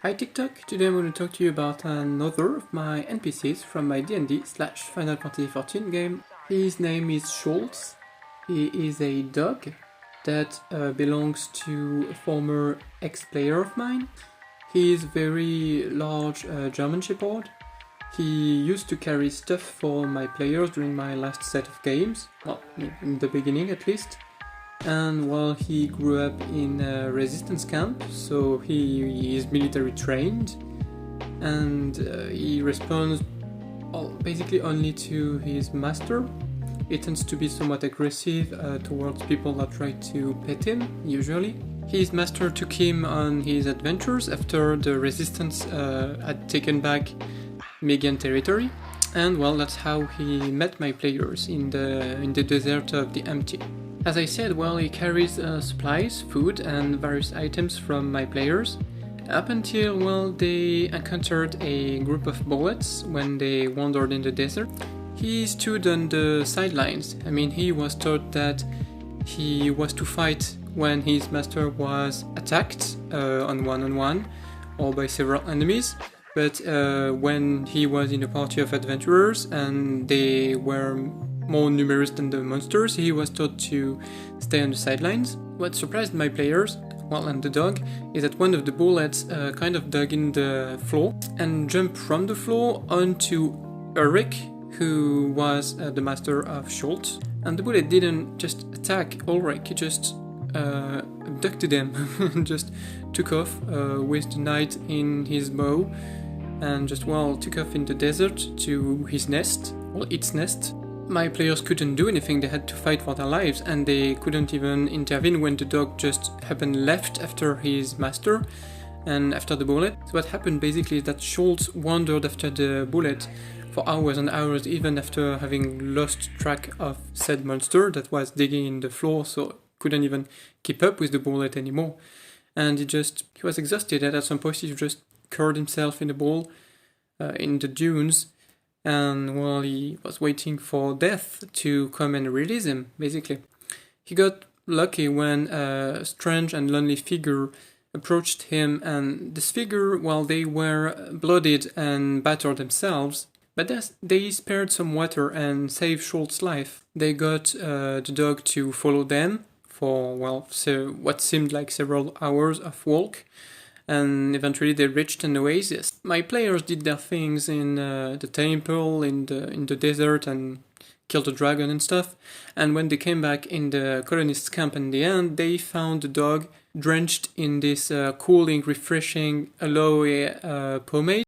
Hi TikTok, today I'm going to talk to you about another of my NPCs from my DND / Final Fantasy XIV game. His name is Schültz. He is a dog that belongs to a former ex-player of mine. He is very large German shepherd. He used to carry stuff for my players during my last set of games, well, in the beginning at least. And well, he grew up in a resistance camp, so he is military trained, and he responds basically only to his master. He tends to be somewhat aggressive towards people that try to pet him, usually. His master took him on his adventures after the resistance had taken back Megan territory, and well, that's how he met my players in the desert of the Empty. As I said, well, he carries supplies, food, and various items from my players, up until, well, they encountered a group of bullets when they wandered in the desert. He stood on the sidelines. I mean, he was taught that he was to fight when his master was attacked on one-on-one or by several enemies, but when he was in a party of adventurers and they were more numerous than the monsters, he was taught to stay on the sidelines. What surprised my players, well, and the dog, is that one of the bullets kind of dug in the floor and jumped from the floor onto Ulrich, who was the master of Schültz. And the bullet didn't just attack Ulrich, it just abducted him, just took off with the knight in his bow, and just, well, took off in the desert to his nest, or its nest. My players couldn't do anything, they had to fight for their lives, and they couldn't even intervene when the dog just happened left after his master and after the bullet. So what happened basically is that Schültz wandered after the bullet for hours and hours, even after having lost track of said monster that was digging in the floor, so couldn't even keep up with the bullet anymore. And he was exhausted, and at some point he just curled himself in a ball in the dunes. And well, he was waiting for death to come and release him, basically. He got lucky when a strange and lonely figure approached him, and this figure, while they were bloodied and battered themselves, but they spared some water and saved Schultz's life. They got the dog to follow them for, well, what seemed like several hours of walk, and eventually they reached an oasis. My players did their things in the temple, in the desert, and killed a dragon and stuff. And when they came back in the colonists' camp in the end, they found the dog drenched in this cooling, refreshing aloe pomade.